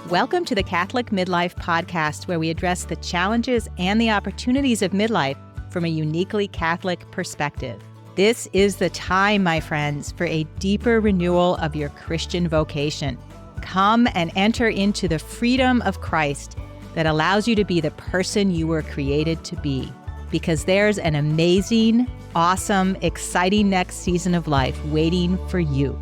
Welcome to the Catholic Midlife podcast, where we address the challenges and the opportunities of midlife from a uniquely Catholic perspective. This is the time, my friends, for a deeper renewal of your Christian vocation. Come and enter into the freedom of Christ that allows you to be the person you were created to be, because there's an amazing, awesome, exciting next season of life waiting for you.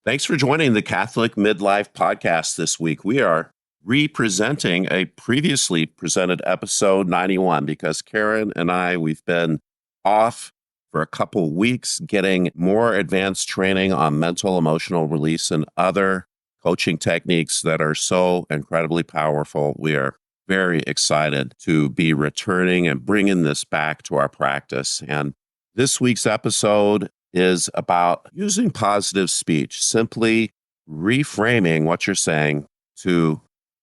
Thanks for joining the Catholic Midlife podcast this week. We are representing a previously presented episode 91 because Karen and we've been off for a couple weeks getting more advanced training on mental emotional release and other coaching techniques that are so incredibly powerful. We are very excited to be returning and bringing this back to our practice. And this week's episode is about using positive speech, simply reframing what you're saying to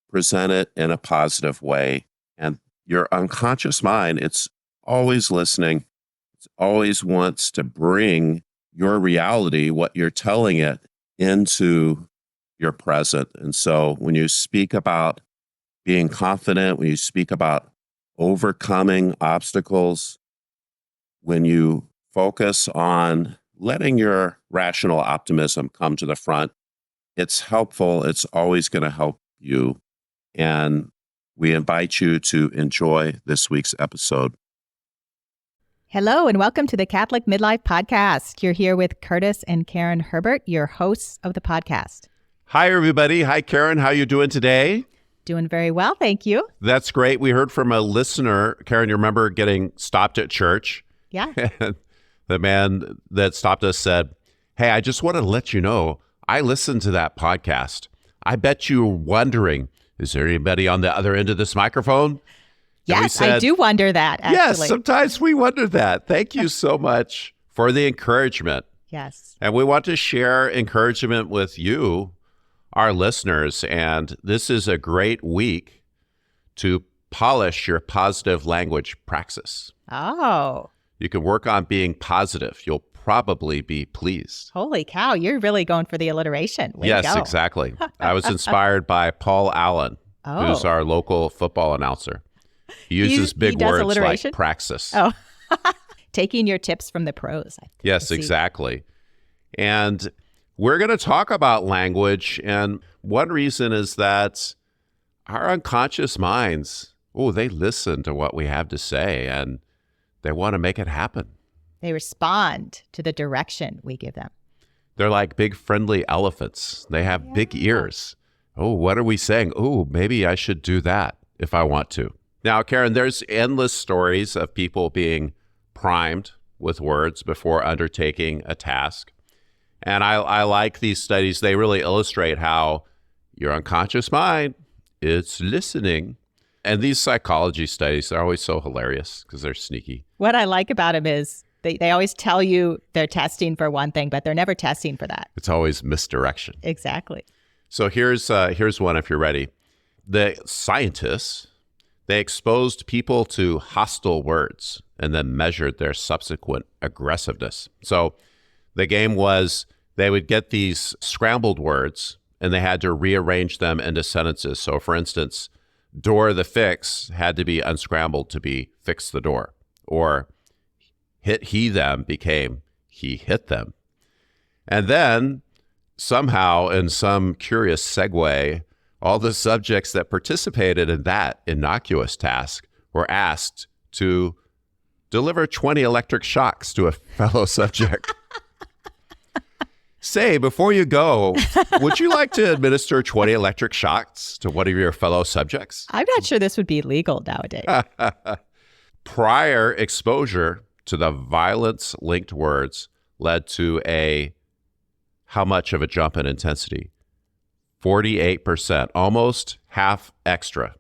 present it in a positive way. And your unconscious mind, it's always listening. It always wants to bring your reality, what you're telling it, into your present. And so when you speak about being confident, when you speak about overcoming obstacles, when you focus on letting your rational optimism come to the front, it's helpful. It's always going to help you. And we invite you to enjoy this week's episode. Hello, and welcome to the Catholic Midlife podcast. You're here with Curtis and Karen Herbert, your hosts of the podcast. Hi, everybody. Hi, Karen. How you doing today? Doing very well, thank you. That's great. We heard from a listener. Karen, you remember getting stopped at church? Yeah. The man that stopped us said, "Hey, I just want to let you know, I listened to that podcast. I bet you're wondering, is there anybody on the other end of this microphone?" Yes, said, I do wonder that, actually. Yes, sometimes we wonder that. Thank you so much for the encouragement. Yes. And we want to share encouragement with you, our listeners. And this is a great week to polish your positive language praxis. Oh. You can work on being positive. You'll probably be pleased. Holy cow, you're really going for the alliteration. Way Yes, to go. exactly. I was inspired by Paul Allen, who's our local football announcer. He uses big words like praxis. Oh, taking your tips from the pros. Yes, exactly. And we're going to talk about language. And one reason is that our unconscious minds, they listen to what we have to say and they want to make it happen. They respond to the direction we give them. They're like big friendly elephants. They have big ears. Oh, what are we saying? Oh, maybe I should do that if I want to. Now, Karen, there's endless stories of people being primed with words before undertaking a task. And I like these studies. They really illustrate how your unconscious mind is listening. And these psychology studies are always so hilarious because they're sneaky. What I like about them is they always tell you they're testing for one thing, but they're never testing for that. It's always misdirection. Exactly. So here's one if you're ready. The scientists, they exposed people to hostile words and then measured their subsequent aggressiveness. So the game was they would get these scrambled words and they had to rearrange them into sentences. So for instance, door the fix had to be unscrambled to be fix the door. Or hit he them became he hit them. And then somehow in some curious segue, all the subjects that participated in that innocuous task were asked to deliver 20 electric shocks to a fellow subject. Say, before you go, would you like to administer 20 electric shocks to one of your fellow subjects? I'm not sure this would be legal nowadays. Prior exposure to the violence-linked words led to how much of a jump in intensity? 48%, almost half extra.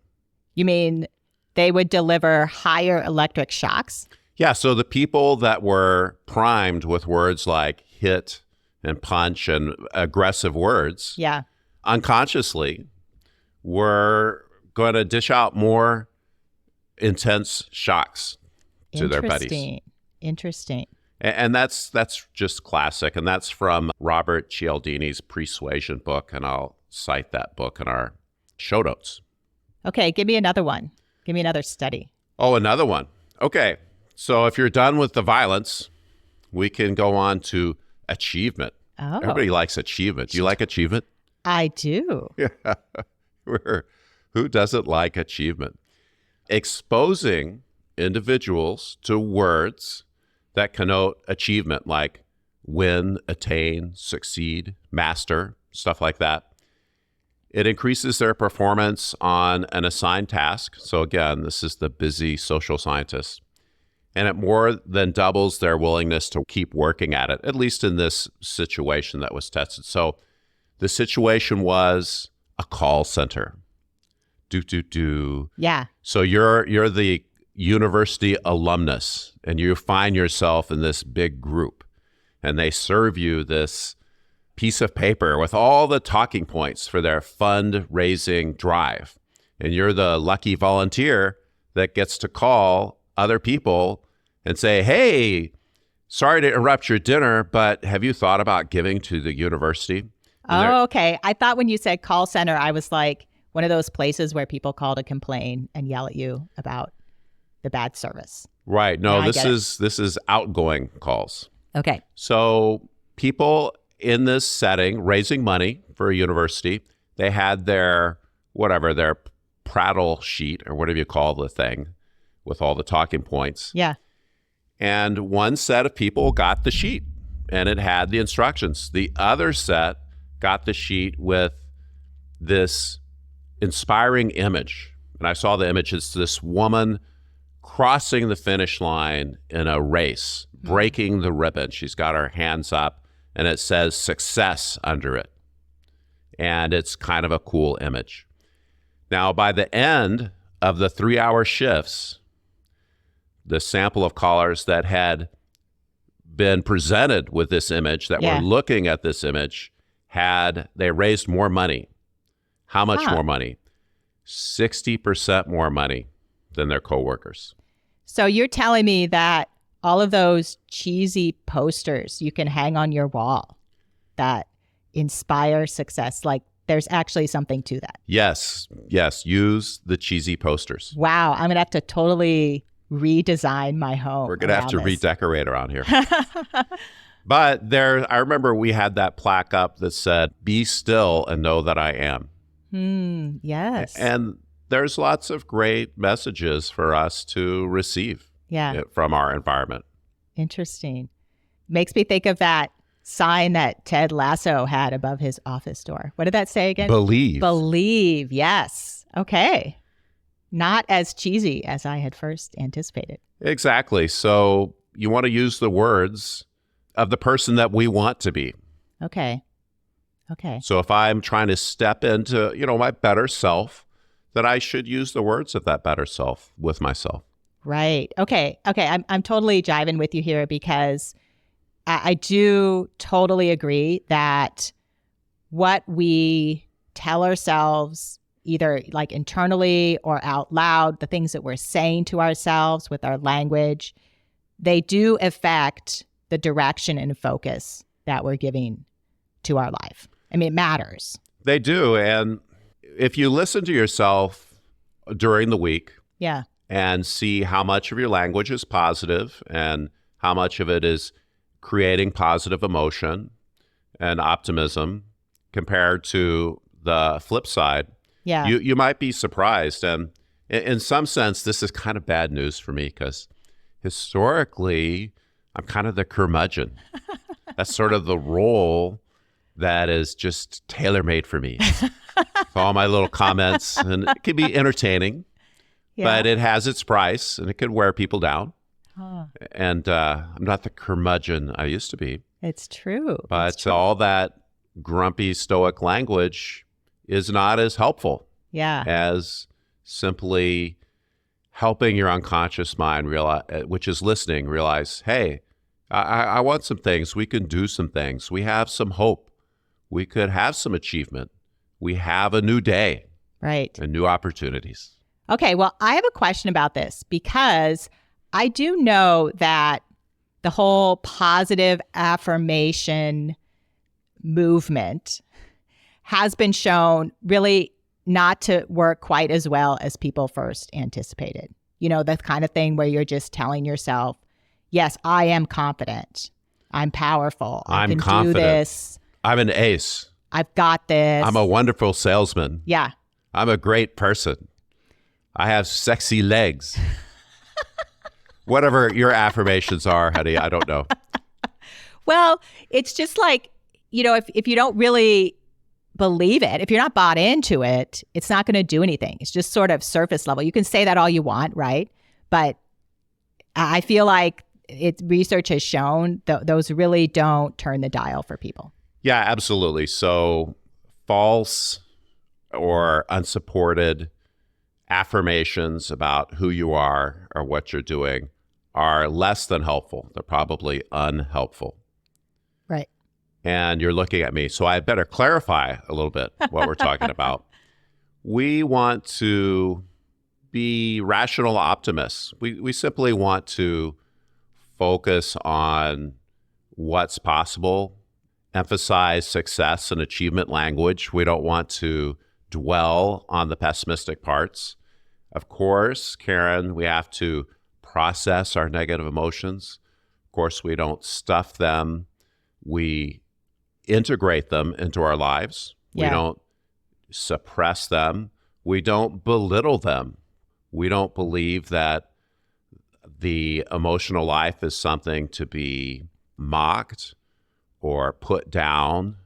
You mean they would deliver higher electric shocks? Yeah, so the people that were primed with words like hit and punch and aggressive words, unconsciously were going to dish out more intense shocks to their buddies. Interesting. And that's just classic. And that's from Robert Cialdini's Pre-Suasion book. And I'll cite that book in our show notes. Okay, give me another one. Give me another study. Oh, another one. Okay. So if you're done with the violence, we can go on to achievement. Oh. Everybody likes achievement. Do you like achievement? I do. Yeah. Who doesn't like achievement? Exposing individuals to words that connote achievement, like win, attain, succeed, master, stuff like that. It increases their performance on an assigned task. So again, this is the busy social scientist. And it more than doubles their willingness to keep working at it, at least in this situation that was tested. So the situation was a call center. Yeah. So you're the university alumnus, and you find yourself in this big group, and they serve you this piece of paper with all the talking points for their fundraising drive. And you're the lucky volunteer that gets to call other people and say, hey, sorry to interrupt your dinner, but have you thought about giving to the university? Oh, okay. I thought when you said call center, I was like one of those places where people call to complain and yell at you about the bad service. Right. No, this is outgoing calls. Okay. So people in this setting raising money for a university, they had their prattle sheet or whatever you call the thing with all the talking points. Yeah. And one set of people got the sheet and it had the instructions. The other set got the sheet with this inspiring image. And I saw the image. It's this woman crossing the finish line in a race, breaking the ribbon. She's got her hands up and it says success under it. And it's kind of a cool image. Now, by the end of the 3-hour shifts, the sample of callers that had been presented with this image, that were looking at this image, they raised more money. How much more money? 60% more money than their coworkers. So you're telling me that all of those cheesy posters you can hang on your wall that inspire success, like there's actually something to that. Yes. Use the cheesy posters. Wow. I'm going to have to totally redesign my home. We're going to have to redecorate around here. But I remember we had that plaque up that said, "Be still and know that I am." Yes. And there's lots of great messages for us to receive from our environment. Interesting. Makes me think of that sign that Ted Lasso had above his office door. What did that say again? Believe. Believe. Yes. Okay. Not as cheesy as I had first anticipated. Exactly. So you want to use the words of the person that we want to be. Okay. So if I'm trying to step into, my better self, that I should use the words of that better self with myself. Right. Okay. I'm totally jiving with you here because I do totally agree that what we tell ourselves, either like internally or out loud, the things that we're saying to ourselves with our language, they do affect the direction and focus that we're giving to our life. I mean, it matters. They do. And if you listen to yourself during the week and see how much of your language is positive and how much of it is creating positive emotion and optimism compared to the flip side, you might be surprised. And in some sense, this is kind of bad news for me because historically, I'm kind of the curmudgeon. That's sort of the role that is just tailor-made for me. All my little comments, and it can be entertaining, but it has its price, and it can wear people down. And I'm not the curmudgeon I used to be. It's true. But all that grumpy, stoic language is not as helpful as simply helping your unconscious mind, which is listening, realize, hey, I want some things. We can do some things. We have some hope. We could have some achievement. We have a new day. Right. And new opportunities. Okay, well, I have a question about this because I do know that the whole positive affirmation movement has been shown really not to work quite as well as people first anticipated. The kind of thing where you're just telling yourself, yes, I am confident. I'm powerful. I can confident. Do this. I'm an ace. I've got this. I'm a wonderful salesman. Yeah. I'm a great person. I have sexy legs. Whatever your affirmations are, honey, I don't know. Well, it's just like, if you don't really believe it, if you're not bought into it, it's not going to do anything. It's just sort of surface level. You can say that all you want, right? But I feel like research has shown those really don't turn the dial for people. Yeah, absolutely. So false or unsupported affirmations about who you are or what you're doing are less than helpful. They're probably unhelpful. Right. And you're looking at me, so I better clarify a little bit what we're talking about. We want to be rational optimists. We simply want to focus on what's possible, emphasize success and achievement language. We don't want to dwell on the pessimistic parts. Of course, Karen, we have to process our negative emotions. Of course, we don't stuff them. We integrate them into our lives. Yeah. We don't suppress them. We don't belittle them. We don't believe that the emotional life is something to be mocked or put down,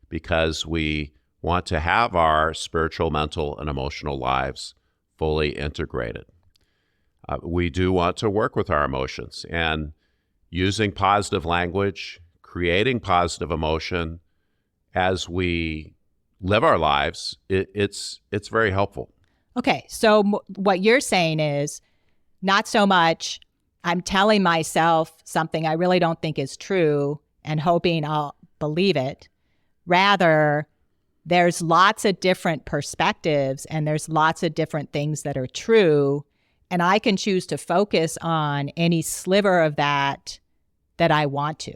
because we want to have our spiritual, mental, and emotional lives fully integrated. We do want to work with our emotions, and using positive language, creating positive emotion as we live our lives, it's very helpful. Okay, so what you're saying is not so much I'm telling myself something I really don't think is true and hoping I'll believe it. Rather, there's lots of different perspectives and there's lots of different things that are true, and I can choose to focus on any sliver of that I want to.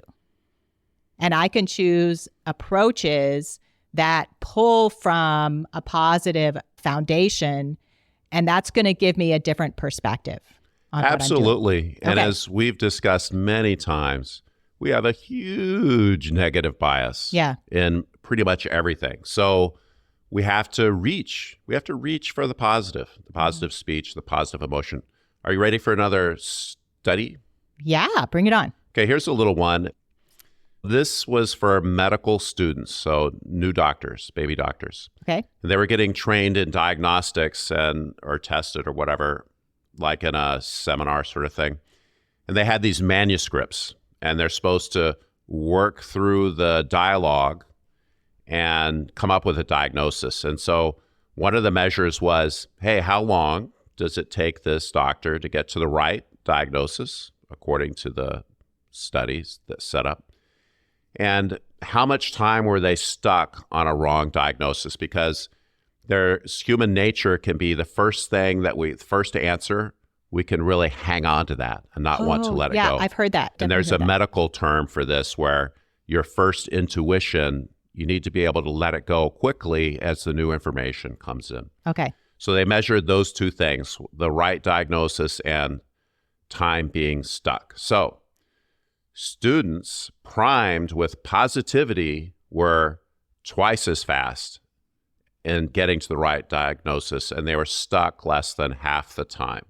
And I can choose approaches that pull from a positive foundation, and that's going to give me a different perspective on Absolutely. what I'm doing. And Okay. as we've discussed many times, we have a huge negative bias in pretty much everything. So we have to reach for the positive speech, the positive emotion. Are you ready for another study? Yeah, bring it on. Okay, here's a little one. This was for medical students, so new doctors, baby doctors. Okay. And they were getting trained in diagnostics or tested or whatever, like in a seminar sort of thing. And they had these manuscripts, and they're supposed to work through the dialogue and come up with a diagnosis. And so one of the measures was, hey, how long does it take this doctor to get to the right diagnosis according to the studies that set up? And how much time were they stuck on a wrong diagnosis? Because there's human nature can be the first answer, we can really hang on to that and not want to let it go. Yeah, I've heard that. And there's a medical term for this where your first intuition, you need to be able to let it go quickly as the new information comes in. Okay. So they measured those two things, the right diagnosis and time being stuck. So students primed with positivity were twice as fast in getting to the right diagnosis, and they were stuck less than half the time.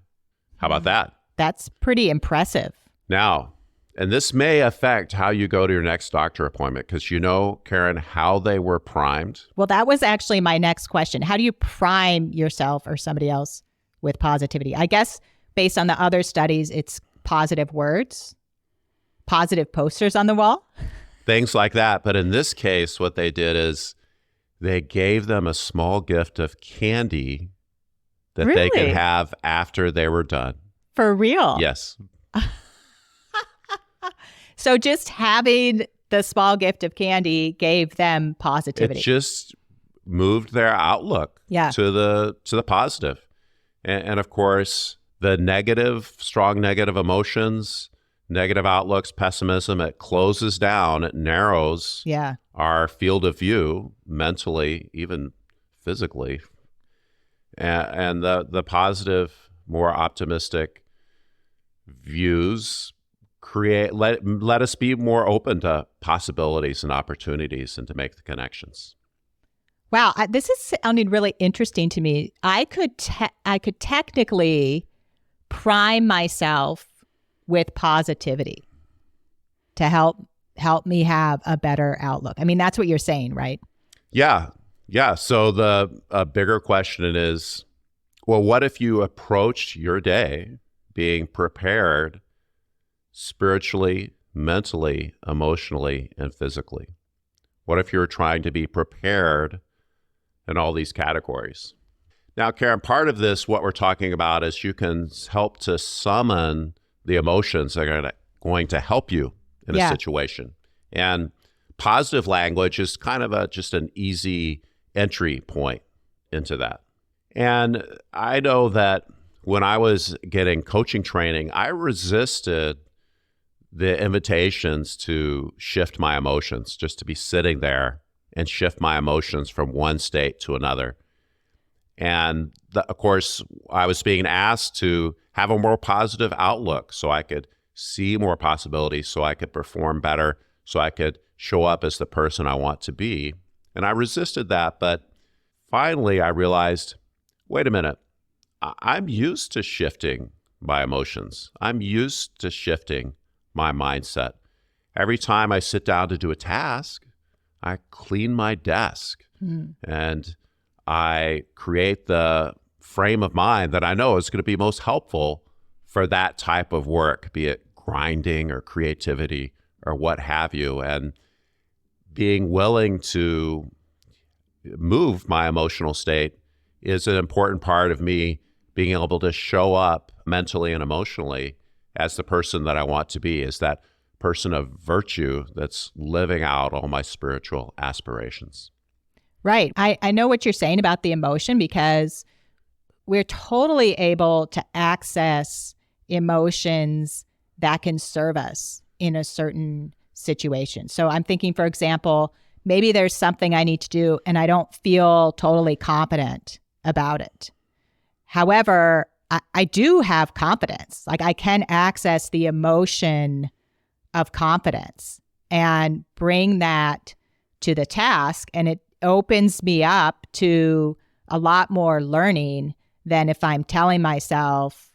How about that? That's pretty impressive. Now, and this may affect how you go to your next doctor appointment, because you know, Karen, how they were primed. Well, that was actually my next question. How do you prime yourself or somebody else with positivity? I guess based on the other studies, it's positive words, positive posters on the wall. Things like that. But in this case, what they did is they gave them a small gift of candy that they could have after they were done. For real? Yes. So just having the small gift of candy gave them positivity. It just moved their outlook to the positive. And of course, the strong negative emotions, negative outlooks, pessimism, it closes down, it narrows Yeah. our field of view mentally, even physically. And the positive, more optimistic views let us be more open to possibilities and opportunities and to make the connections. Wow, this is sounding really interesting to me. I could technically prime myself with positivity to help me have a better outlook. I mean, that's what you're saying, right? Yeah. So the bigger question is, well, what if you approached your day being prepared spiritually, mentally, emotionally, and physically? What if you're trying to be prepared in all these categories? Now, Karen, part of this, what we're talking about is you can help to summon the emotions that are going to help you in a situation. And positive language is kind of just an easy entry point into that. And I know that when I was getting coaching training, I resisted the invitations to shift my emotions, just to be sitting there and shift my emotions from one state to another. And of course, I was being asked to have a more positive outlook so I could see more possibilities, so I could perform better, so I could show up as the person I want to be. And I resisted that. But finally, I realized, wait a minute, I'm used to shifting my emotions. I'm used to shifting my mindset. Every time I sit down to do a task, I clean my desk and I create the frame of mind that I know is going to be most helpful for that type of work, be it grinding or creativity or what have you. And being willing to move my emotional state is an important part of me being able to show up mentally and emotionally as the person that I want to be, as that person of virtue that's living out all my spiritual aspirations. Right. I know what you're saying about the emotion, because we're totally able to access emotions that can serve us in a certain situation. So I'm thinking, for example, maybe there's something I need to do and I don't feel totally confident about it. However, I do have confidence. Like, I can access the emotion of confidence and bring that to the task, and it opens me up to a lot more learning than if I'm telling myself,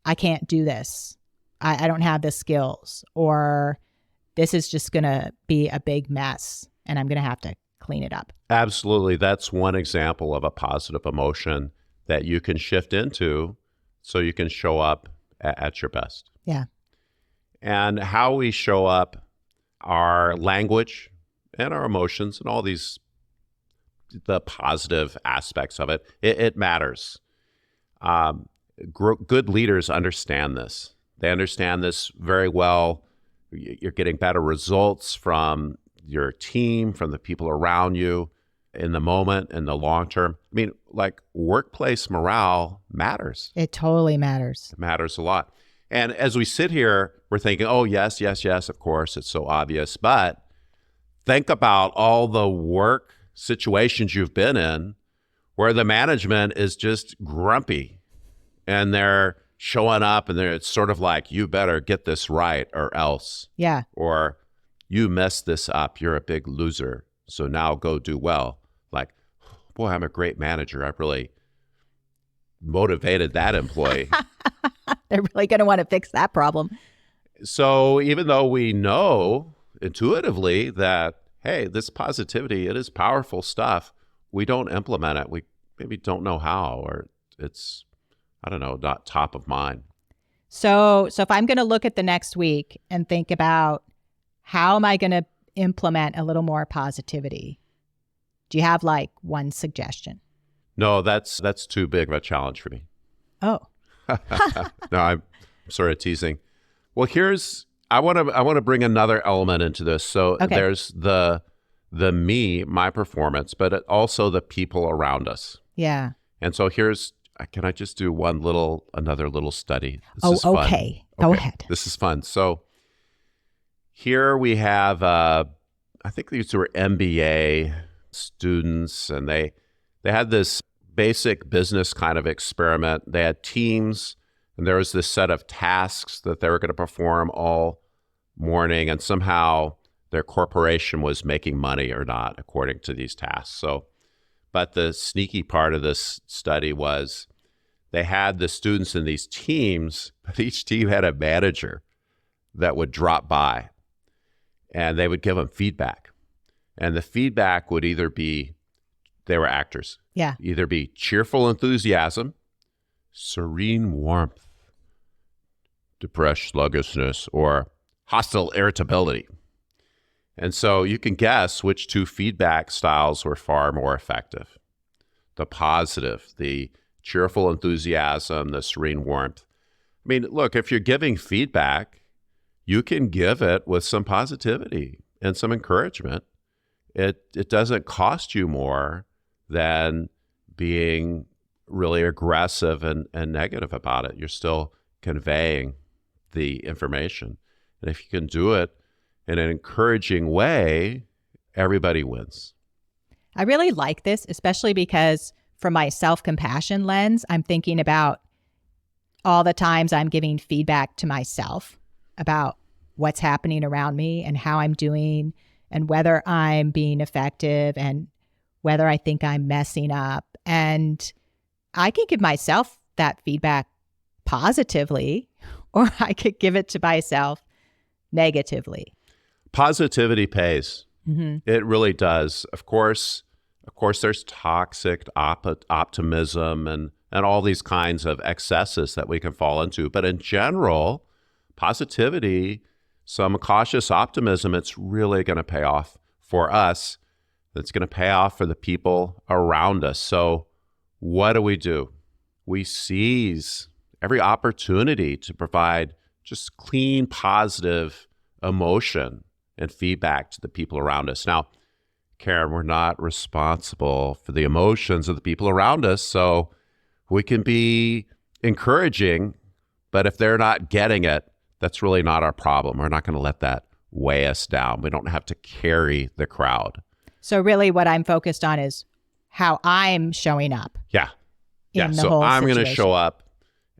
I can't do this. I don't have the skills, or this is just going to be a big mess and I'm going to have to clean it up. Absolutely. That's one example of a positive emotion that you can shift into so you can show up at your best. Yeah. And how we show up, our language and our emotions and all these, the positive aspects of it matters. Good leaders understand this. They understand this very well. You're getting better results from your team, from the people around you in the moment, in the long term. I mean, like, workplace morale matters. It totally matters. It matters a lot. And as we sit here, we're thinking, oh, yes, of course, it's so obvious. But think about all the work situations you've been in where the management is just grumpy and they're showing up and it's sort of like, you better get this right or else. Yeah. Or you messed this up. You're a big loser. So now go do well. Like, boy, I'm a great manager. I really motivated that employee. They're really going to want to fix that problem. So even though we know intuitively that, hey, this positivity, it is powerful stuff, we don't implement it. We maybe don't know how, or it's, I don't know, not top of mind. So if I'm going to look at the next week and think about how am I going to implement a little more positivity, do you have like one suggestion? No, that's too big of a challenge for me. Oh. No, I'm sort of teasing. Well, I want to bring another element into this. So there's the me, my performance, but also the people around us. Yeah. And so can I just do another little study? This is fun. Okay. Go ahead. This is fun. So Here we have, I think these were MBA students, and they had this basic business kind of experiment. They had teams, and there was this set of tasks that they were going to perform all morning, and somehow their corporation was making money or not according to these tasks. But the sneaky part of this study was they had the students in these teams, but each team had a manager that would drop by, and they would give them feedback. And the feedback would either be, they were actors. Yeah. Either be cheerful enthusiasm, serene warmth, depressed sluggishness, or hostile irritability. And so you can guess which two feedback styles were far more effective. The positive, the cheerful enthusiasm, the serene warmth. I mean, look, if you're giving feedback, you can give it with some positivity and some encouragement. It doesn't cost you more than being really aggressive and negative about it. You're still conveying the information. And if you can do it in an encouraging way, everybody wins. I really like this, especially because from my self-compassion lens, I'm thinking about all the times I'm giving feedback to myself about what's happening around me and how I'm doing and whether I'm being effective and whether I think I'm messing up. And I can give myself that feedback positively, or I could give it to myself negatively. Positivity pays. Mm-hmm. It really does. Of course, there's toxic optimism and all these kinds of excesses that we can fall into. But in general, positivity, some cautious optimism, it's really going to pay off for us. It's going to pay off for the people around us. So what do? We seize every opportunity to provide just clean, positive emotion and feedback to the people around us. Now, Karen, we're not responsible for the emotions of the people around us, so we can be encouraging, but if they're not getting it, that's really not our problem. We're not going to let that weigh us down. We don't have to carry the crowd. So really what I'm focused on is how I'm showing up. Yeah. So I'm going to situation. show up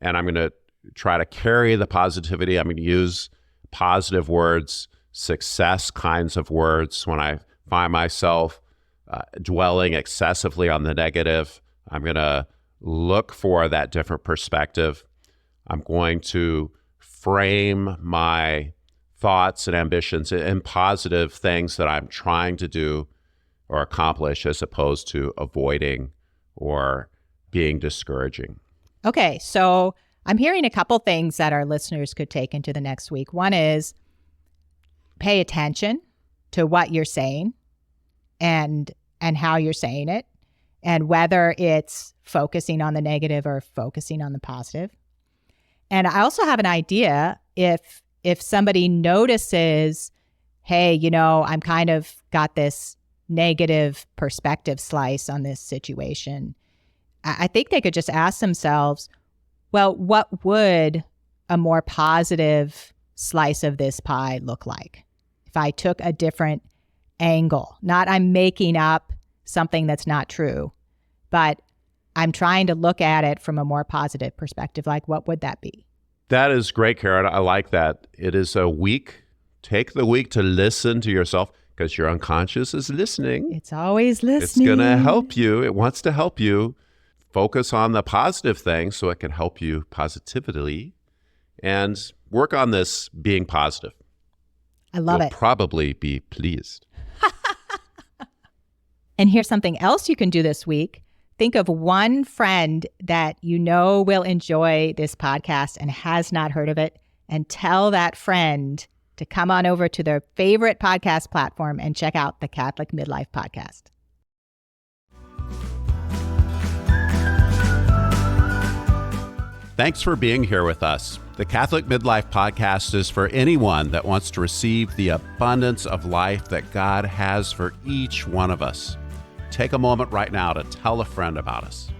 and I'm going to try to carry the positivity. I'm going to use positive words, success kinds of words. When I find myself dwelling excessively on the negative, I'm going to look for that different perspective. I'm going to frame my thoughts and ambitions in positive things that I'm trying to do or accomplish, as opposed to avoiding or being discouraging. Okay, so I'm hearing a couple things that our listeners could take into the next week. One is pay attention to what you're saying and how you're saying it, and whether it's focusing on the negative or focusing on the positive. And I also have an idea if somebody notices, hey, I'm kind of got this negative perspective slice on this situation, I think they could just ask themselves, well, what would a more positive slice of this pie look like if I took a different angle? Not I'm making up something that's not true, but I'm trying to look at it from a more positive perspective. Like, what would that be? That is great, Karen. I like that. It is a week. Take the week to listen to yourself, because your unconscious is listening. It's always listening. It's going to help you. It wants to help you. Focus on the positive things so it can help you positively, and work on this being positive. I love You'll it. probably be pleased. And here's something else you can do this week. Think of one friend that you know will enjoy this podcast and has not heard of it, and tell that friend to come on over to their favorite podcast platform and check out the Catholic Midlife Podcast. Thanks for being here with us. The Catholic Midlife Podcast is for anyone that wants to receive the abundance of life that God has for each one of us. Take a moment right now to tell a friend about us.